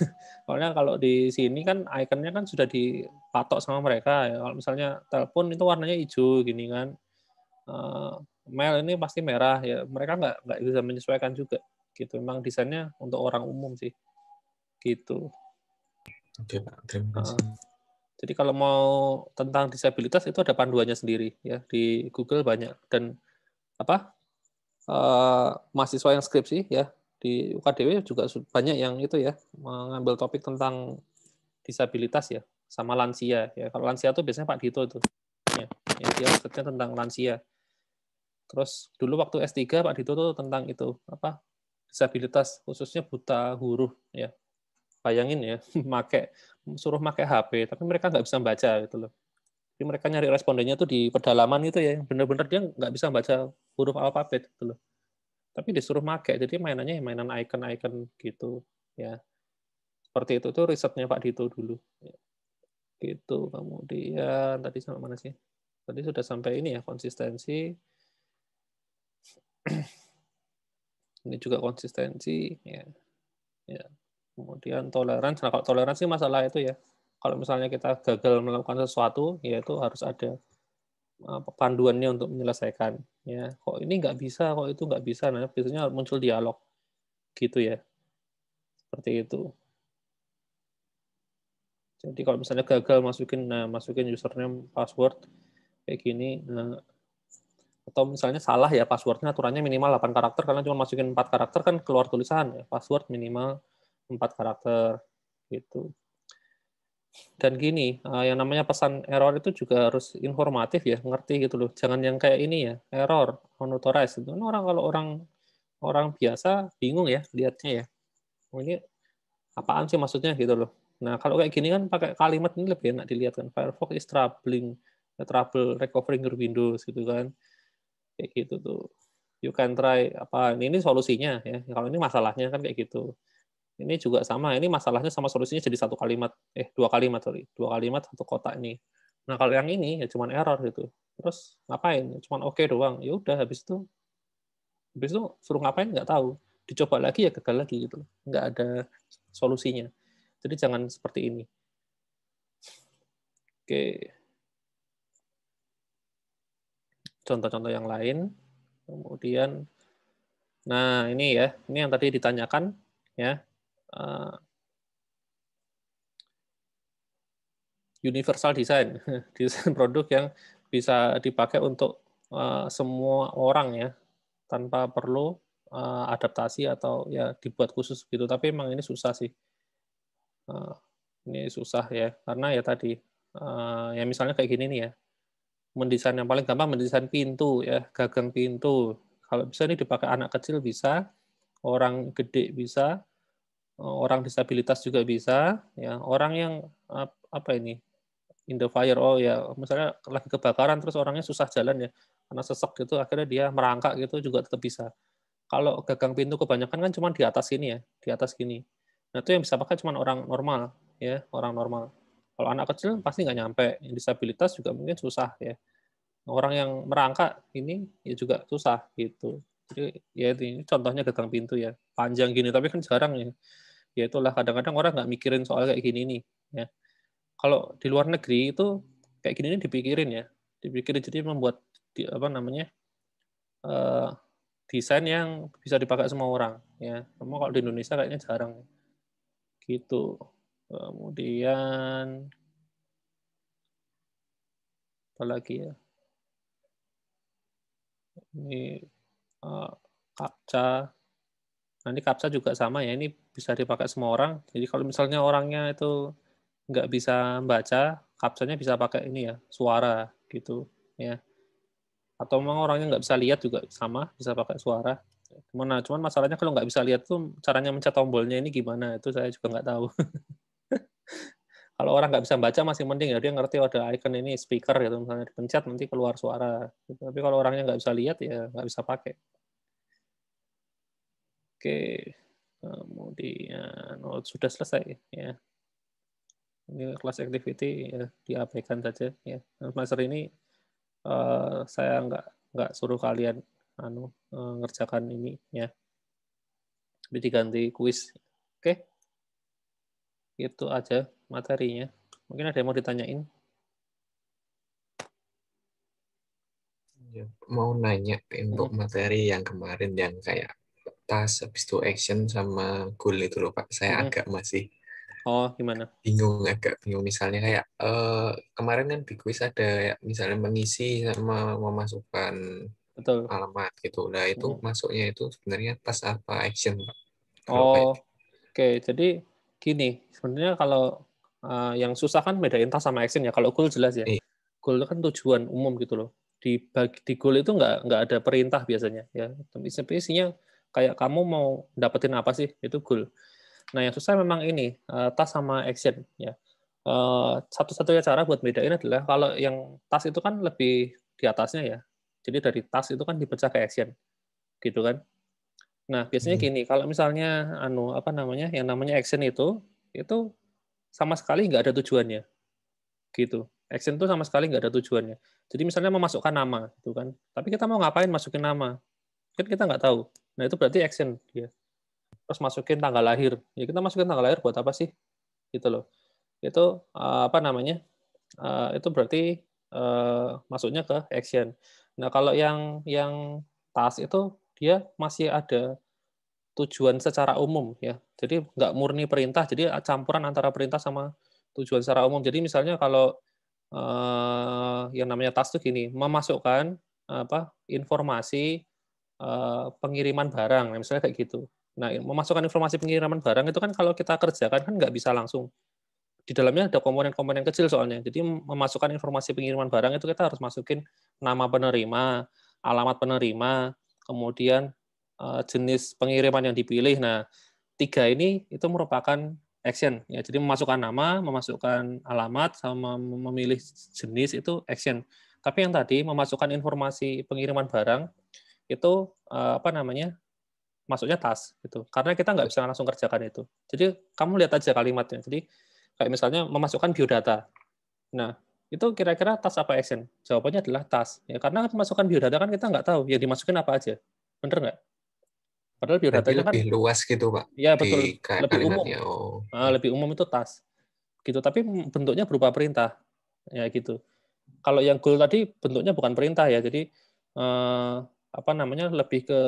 Soalnya kalau di sini kan ikonnya kan sudah dipatok sama mereka ya. Kalau misalnya telepon itu warnanya hijau gini kan, mail ini pasti merah ya. Mereka nggak bisa menyesuaikan juga gitu. Memang desainnya untuk orang umum sih gitu. Oke Pak, terima Uh, kasih. jadi kalau mau tentang disabilitas itu ada panduannya sendiri ya di Google banyak dan apa mahasiswa yang skripsi ya di UKDW juga banyak yang itu ya mengambil topik tentang disabilitas ya sama lansia ya. Kalau lansia itu biasanya Pak Dito itu ya, yang dia risetnya tentang lansia. Terus dulu waktu S3 Pak Dito tuh tentang itu apa disabilitas khususnya buta huruf ya. Bayangin ya, suruh make HP tapi mereka nggak bisa baca gitu loh. Jadi mereka nyari respondennya tuh di pedalaman itu ya, bener-bener dia nggak bisa baca huruf alfabet gitu loh. Tapi disuruh make, jadi mainannya mainan icon-icon gitu ya. Seperti itu tuh risetnya Pak Dito dulu. Ya, gitu. Kemudian tadi sampai mana sih? Tadi sudah sampai ini ya konsistensi. Ini juga konsistensi ya. Ya. Kemudian toleransi. Nah, kalau toleransi masalah itu ya. Kalau misalnya kita gagal melakukan sesuatu, ya itu harus ada panduannya untuk menyelesaikan. Ya, kok ini nggak bisa, kok itu nggak bisa. Nah, biasanya muncul dialog gitu ya, seperti itu. Jadi kalau misalnya gagal masukin username, password kayak gini, atau misalnya salah ya passwordnya aturannya minimal 8 karakter karena cuma masukin 4 karakter kan keluar tulisan ya, password minimal 4 karakter gitu. Dan gini, yang namanya pesan error itu juga harus informatif ya, ngerti gitu loh. Jangan yang kayak ini ya, error, unauthorized. Itu kan kalau orang biasa bingung ya lihatnya ya. Oh, ini apaan sih maksudnya gitu loh. Nah, kalau kayak gini kan pakai kalimat ini lebih enak dilihat kan. Firefox is trouble recovering your Windows gitu kan. Kayak gitu tuh. You can try apa ini solusinya ya. Kalau ini masalahnya kan kayak gitu. Ini juga sama, ini masalahnya sama solusinya jadi satu kalimat, dua kalimat, sorry. Dua kalimat, satu kotak ini. Nah, kalau yang ini ya cuma error gitu. Terus ngapain? Cuma oke doang. Ya udah habis itu suruh ngapain nggak tahu. Dicoba lagi ya gagal lagi gitu. Nggak ada solusinya. Jadi jangan seperti ini. Oke. Contoh-contoh yang lain. Kemudian, nah ini ya, ini yang tadi ditanyakan ya. Universal design, desain produk yang bisa dipakai untuk semua orang ya, tanpa perlu adaptasi atau ya dibuat khusus gitu. Tapi emang ini susah sih. Ini susah ya, karena ya tadi ya misalnya kayak gini nih ya, mendesain yang paling gampang mendesain pintu ya, gagang pintu. Kalau bisa ini dipakai anak kecil bisa, orang gede bisa, orang disabilitas juga bisa, ya orang yang apa ini in the fire, oh ya misalnya lagi kebakaran terus orangnya susah jalan ya karena sesek gitu akhirnya dia merangkak gitu juga tetap bisa. Kalau gagang pintu kebanyakan kan cuma di atas sini ya, di atas gini. Nah itu yang bisa pakai cuma orang normal ya, orang normal. Kalau anak kecil pasti nggak nyampe, yang disabilitas juga mungkin susah ya. Orang yang merangkak ini ya juga susah gitu. Jadi ya ini contohnya gagang pintu ya, panjang gini tapi kan jarang ya. Ya itulah kadang-kadang orang nggak mikirin soal kayak gini nih ya. Kalau di luar negeri itu kayak gini dipikirin ya, dipikirin jadi membuat apa namanya eh, desain yang bisa dipakai semua orang ya. Cuma kalau di Indonesia kayaknya jarang gitu. Kemudian apa lagi ya? Ini CAPTCHA. Nanti CAPTCHA juga sama ya. Ini bisa dipakai semua orang. Jadi kalau misalnya orangnya itu nggak bisa baca, CAPTCHA-nya bisa pakai ini ya, suara gitu ya. Atau memang orangnya nggak bisa lihat juga sama, bisa pakai suara. Cuman masalahnya kalau nggak bisa lihat tuh caranya mencet tombolnya ini gimana, itu saya juga nggak tahu. Kalau orang nggak bisa baca masih mending ya, dia ngerti ada icon ini speaker gitu, misalnya dipencet nanti keluar suara. Tapi kalau orangnya nggak bisa lihat ya nggak bisa pakai. Oke, kemudian sudah selesai ya. Ini class activity ya diabaikan saja ya. Master ini saya nggak suruh kalian ngerjakan ini ya. Tapi diganti kuis. Oke, itu aja materinya. Mungkin ada yang mau ditanyain? Ya, mau nanya untuk Mm-mm. materi yang kemarin yang kayak task, habis itu action sama goal itu loh Pak. Saya Mm-mm. agak masih Oh, gimana? agak bingung. Misalnya kayak kemarin kan di quiz ada ya, misalnya mengisi sama memasukkan Betul. alamat gitu. Nah itu Mm-mm. masuknya itu sebenarnya task apa action Pak? Kalau kayak Oh, oke. Jadi gini, sebenarnya kalau yang susah kan bedain task sama action ya. Kalau goal jelas ya. eh, Goal itu kan tujuan umum gitu loh. Di goal itu nggak ada perintah biasanya ya. Tapi isinya kayak kamu mau dapetin apa sih? Itu goal. Nah, yang susah memang ini task sama action ya. Satu-satunya cara buat bedain adalah kalau yang task itu kan lebih di atasnya ya. Jadi dari task itu kan dipecah ke action, gitu kan. Nah, biasanya hmm, gini, kalau misalnya apa namanya, yang namanya action itu sama sekali nggak ada tujuannya, gitu. Action itu sama sekali nggak ada tujuannya. Jadi misalnya memasukkan nama, gitu kan. Tapi kita mau ngapain masukin nama? Kan kita nggak tahu. Nah, itu berarti action ya. Terus masukin tanggal lahir. Ya kita masukin tanggal lahir buat apa sih? Gitu loh. Itu apa namanya? Itu berarti masuknya ke action. Nah, kalau yang task itu dia masih ada tujuan secara umum ya. Jadi nggak murni perintah, jadi campuran antara perintah sama tujuan secara umum. Jadi misalnya kalau yang namanya task itu gini, memasukkan informasi pengiriman barang, nah, misalnya kayak gitu. Nah, memasukkan informasi pengiriman barang itu kan kalau kita kerjakan kan nggak bisa langsung. Di dalamnya ada komponen-komponen kecil soalnya. Jadi memasukkan informasi pengiriman barang itu kita harus masukin nama penerima, alamat penerima, kemudian jenis pengiriman yang dipilih. Nah, 3 ini itu merupakan action ya. Jadi memasukkan nama, memasukkan alamat, sama memilih jenis itu action. Tapi yang tadi memasukkan informasi pengiriman barang itu masuknya task gitu. Karena kita nggak bisa langsung kerjakan itu. Jadi kamu lihat aja kalimatnya. Jadi kayak misalnya memasukkan biodata. Nah, itu kira-kira task apa action? Jawabannya adalah task. Ya, karena memasukkan biodata kan kita nggak tahu yang dimasukin apa aja. Bener nggak? Padahal Berarti biodatanya kan, lebih luas gitu, Pak, ya di betul, lebih kalimatnya. umum. Oh, Lebih umum itu task. Gitu. Tapi bentuknya berupa perintah. Ya gitu. Kalau yang goal tadi bentuknya bukan perintah ya. Jadi lebih ke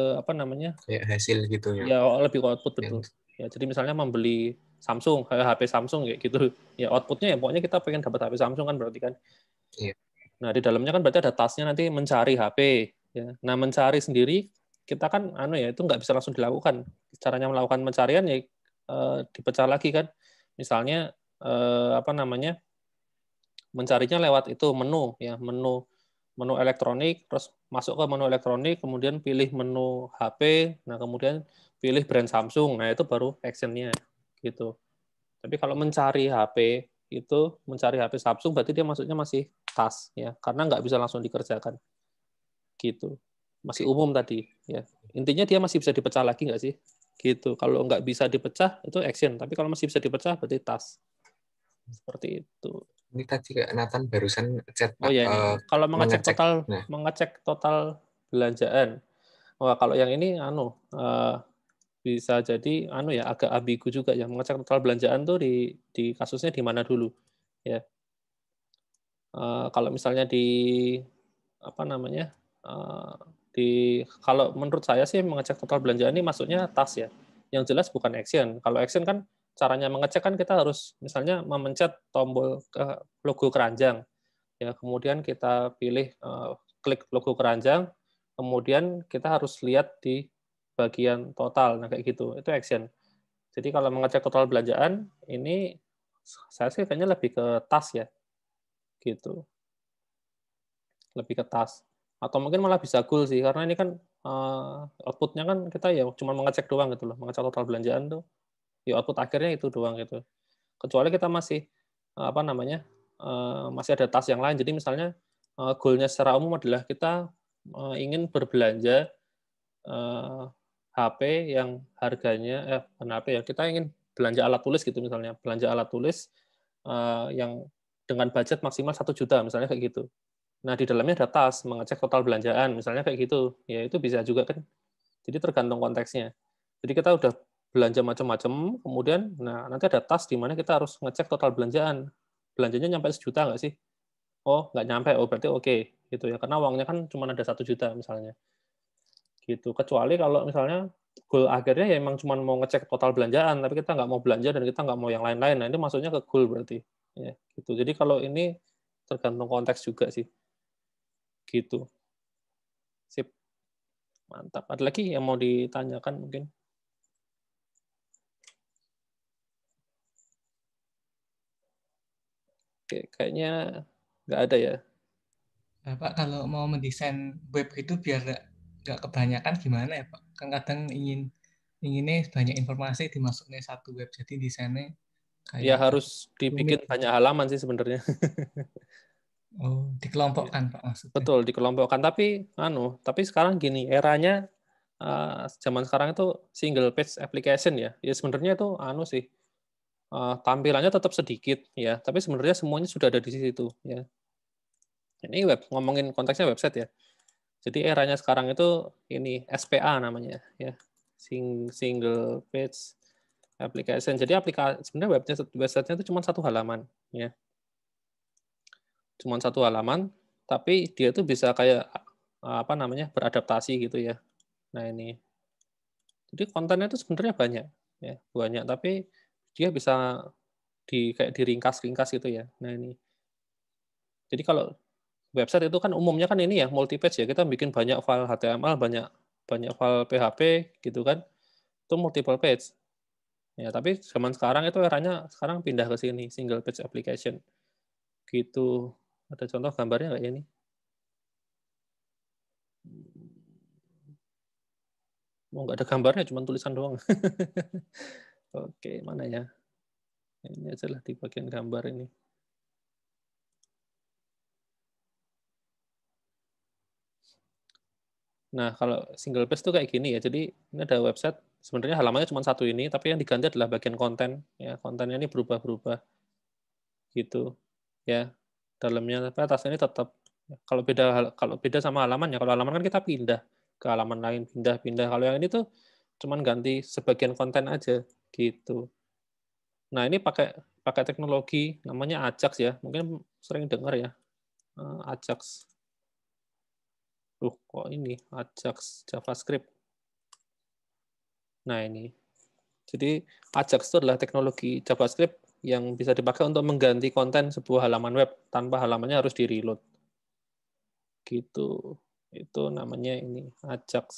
kayak hasil gitu ya. ya lebih ke output betul. Yang Ya, jadi misalnya membeli Samsung, kayak HP Samsung kayak gitu. Ya outputnya ya pokoknya kita pengen dapat HP Samsung kan berarti kan. iya. Nah, di dalamnya kan berarti ada tasknya nanti mencari HP. Ya. Nah, mencari sendiri kita kan itu nggak bisa langsung dilakukan. Caranya melakukan pencarian ya dipecah lagi kan. Misalnya mencarinya lewat itu menu ya, menu elektronik, terus masuk ke menu elektronik, kemudian pilih menu HP, nah kemudian pilih brand Samsung, nah itu baru actionnya gitu. Tapi kalau mencari HP itu mencari HP Samsung berarti dia maksudnya masih task ya, karena nggak bisa langsung dikerjakan gitu. Masih umum tadi ya. Intinya dia masih bisa dipecah lagi nggak sih? Gitu. Kalau nggak bisa dipecah itu action, tapi kalau masih bisa dipecah berarti task. Seperti itu. Ini tadi Kak Nathan barusan chat, Oh Pak, ya ini kalau mengecek. Nah, mengecek total belanjaan. Wah, kalau yang ini bisa jadi ya agak ambigu juga ya. Mengecek total belanjaan tuh di kasusnya di mana dulu ya. Kalau misalnya di apa namanya? eh, kalau menurut saya sih mengecek total belanjaan ini maksudnya tas ya. Yang jelas bukan action. Kalau action kan caranya mengecek kan kita harus misalnya memencet tombol logo keranjang ya, kemudian kita pilih klik logo keranjang, kemudian kita harus lihat di bagian total, nah kayak gitu, itu action. Jadi kalau mengecek total belanjaan, ini saya sih kayaknya lebih ke tas ya, gitu, lebih ke tas. Atau mungkin malah bisa goal sih, karena ini kan output-nya kan kita ya cuma mengecek doang gitu loh, mengecek total belanjaan tuh, ya output akhirnya itu doang gitu. Kecuali kita masih masih ada tas yang lain. Jadi misalnya goal-nya secara umum adalah kita ingin berbelanja HP yang harganya bukan HP ya, kita ingin belanja alat tulis gitu misalnya, belanja alat tulis yang dengan budget maksimal 1 juta misalnya kayak gitu. Nah, di dalamnya ada tas mengecek total belanjaan misalnya kayak gitu. Ya itu bisa juga kan. Jadi tergantung konteksnya. Jadi kita udah belanja macam-macam, kemudian nanti ada tas di mana kita harus ngecek total belanjaan. Belanjanya nyampe 1 juta nggak sih? Oh, nggak nyampe. Oh, berarti oke. Gitu ya. Karena uangnya kan cuma ada 1 juta misalnya. Gitu. Kecuali kalau misalnya goal akhirnya ya emang cuma mau ngecek total belanjaan, tapi kita nggak mau belanja dan kita nggak mau yang lain-lain. Nah, ini maksudnya ke goal berarti. Ya, gitu. Jadi kalau ini tergantung konteks juga sih. Gitu. Sip. Mantap. Ada lagi yang mau ditanyakan mungkin? Oke, kayaknya nggak ada ya. Nah, Pak, kalau mau mendesain web itu biar nggak kebanyakan gimana ya, Pak? Kan kadang inginnya banyak informasi dimasuknya satu web, jadi desainnya Ya kayak harus rumit dibikin gitu. banyak halaman sih sebenarnya. Oh, Iya. dikelompokkan Pak maksudnya. Betul, dikelompokkan. Tapi sekarang gini, eranya zaman sekarang itu single page application ya. Ya sebenarnya itu sih, tampilannya tetap sedikit ya, tapi sebenarnya semuanya sudah ada di situ ya. Ini ngomongin konteksnya website ya. Jadi eranya sekarang itu ini SPA namanya ya. Single page application. Jadi sebenarnya website-nya itu cuma 1 halaman ya. cuma satu halaman, tapi dia tuh bisa kayak beradaptasi gitu ya. Nah ini, jadi kontennya itu sebenarnya banyak, ya banyak, tapi dia bisa kayak diringkas-ringkas gitu ya. Nah ini, jadi kalau website itu kan umumnya kan ini ya multi page ya, kita bikin banyak file HTML, banyak banyak file PHP gitu kan, itu multiple page. Ya, tapi zaman sekarang itu eranya sekarang pindah ke sini, single page application. Gitu. Ada contoh gambarnya nggak ya ini? Oh, nggak ada gambarnya, cuma tulisan doang. Oke, mana ya? Ini aja lah di bagian gambar ini. Nah, kalau single page itu kayak gini ya. Jadi ini ada website, sebenarnya halamannya cuma satu ini, tapi yang diganti adalah bagian konten. Ya, kontennya ini berubah-berubah. Gitu. Ya, dalamnya tapi atasnya ini tetap. Kalau beda sama halaman ya, kalau halaman kan kita pindah ke halaman lain, pindah-pindah. Kalau yang ini tuh cuman ganti sebagian konten aja gitu. Nah, ini pakai teknologi namanya Ajax ya. Mungkin sering dengar ya. Ajax. Kok ini Ajax JavaScript. Nah, ini. Jadi Ajax itu adalah teknologi JavaScript yang bisa dipakai untuk mengganti konten sebuah halaman web tanpa halamannya harus di-reload. Gitu. Itu namanya ini Ajax.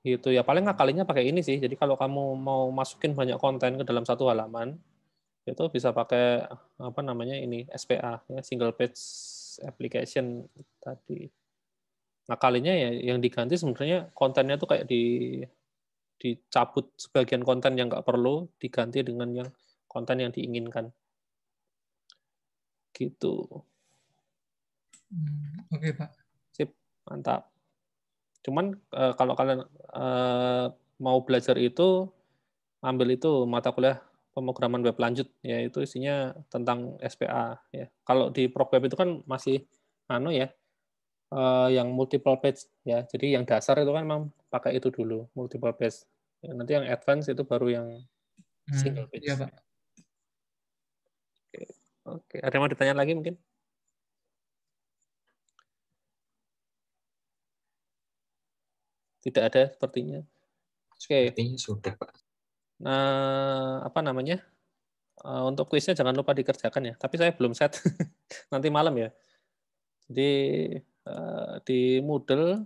Gitu ya, paling ngakalinya pakai ini sih. Jadi kalau kamu mau masukin banyak konten ke dalam satu halaman, itu bisa pakai ini SPA ya, single page application tadi. Ngakalinya ya yang diganti sebenarnya kontennya tuh kayak dicabut sebagian konten yang nggak perlu, diganti dengan yang konten yang diinginkan. Gitu. Oke, Pak. Sip, mantap. Cuman kalau kalian mau belajar itu, ambil itu mata kuliah pemrograman web lanjut, ya itu isinya tentang SPA. Ya. Kalau di ProgWeb itu kan masih yang multiple page ya. Jadi yang dasar itu kan memang pakai itu dulu, multiple page. Ya, nanti yang advance itu baru yang single page. Iya, Pak. Oke. Ada yang mau ditanya lagi mungkin? Tidak ada sepertinya. Oke. Sepertinya sudah, Pak. Nah, untuk kuisnya jangan lupa dikerjakan ya. Tapi saya belum set. Nanti malam ya. Jadi di Moodle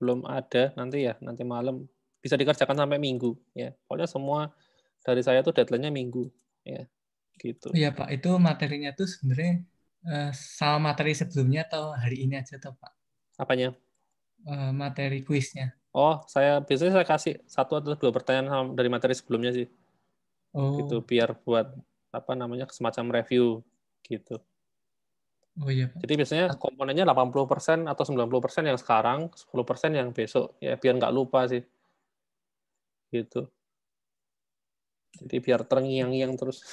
belum ada nanti malam bisa dikerjakan sampai Minggu ya. Pokoknya semua dari saya tuh deadline-nya Minggu ya. Gitu. Iya, Pak. Itu materinya tuh sebenarnya sama materi sebelumnya atau hari ini aja tuh, Pak? Apanya? Materi kuisnya. Oh, biasanya saya kasih 1 atau 2 pertanyaan dari materi sebelumnya sih. Gitu, biar buat semacam review gitu. Oh iya, Pak. Jadi biasanya komponennya 80% atau 90% yang sekarang, 10% yang besok. Ya, biar nggak lupa sih. Gitu. Jadi biar terngiang-ngiang terus.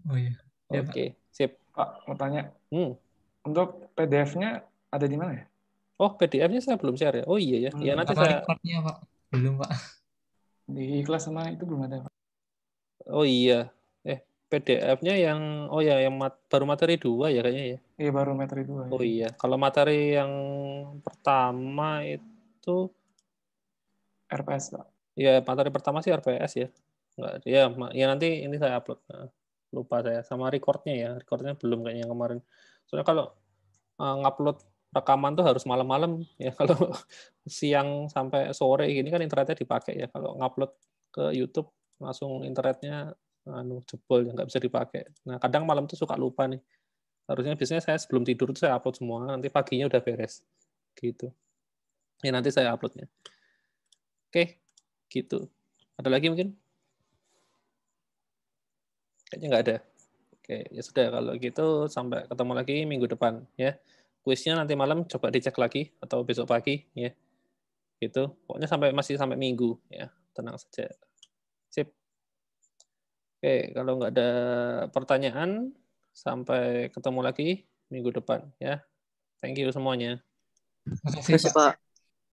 Oh iya. Ya, Oke, sip. Pak, mau tanya. Untuk PDF-nya ada di mana ya? Oh, PDF-nya saya belum share ya. Oh iya ya. Ya nanti apa saya. recordnya, Pak? Belum, Pak. Di kelas sama itu belum ada, Pak. Oh iya. PDF-nya yang baru materi 2 ya kayaknya ya. Iya, baru materi 2. Oh iya. Kalau materi yang pertama itu RPS, Pak. ya materi pertama sih RPS ya. Enggak, ya nanti ini saya upload. Lupa saya sama recordnya ya. Recordnya belum kayaknya yang kemarin. Soalnya kalau ngupload rekaman tuh harus malam-malam ya. Kalau siang sampai sore gini kan internetnya dipakai ya. Kalau ngupload ke YouTube langsung internetnya jebol ya, nggak bisa dipakai. Nah kadang malam tuh suka lupa nih. Biasanya saya sebelum tidur tuh saya upload semua, nanti paginya udah beres. Gitu. Ya nanti saya uploadnya. Oke, gitu. Ada lagi mungkin? Kayaknya nggak ada. Oke, ya sudah kalau gitu sampai ketemu lagi minggu depan ya. Kuisnya nanti malam coba dicek lagi atau besok pagi ya. Gitu. Pokoknya masih sampai minggu ya. Tenang saja. Sip. Oke, kalau nggak ada pertanyaan, sampai ketemu lagi minggu depan ya. Thank you semuanya. Terima kasih, Pak.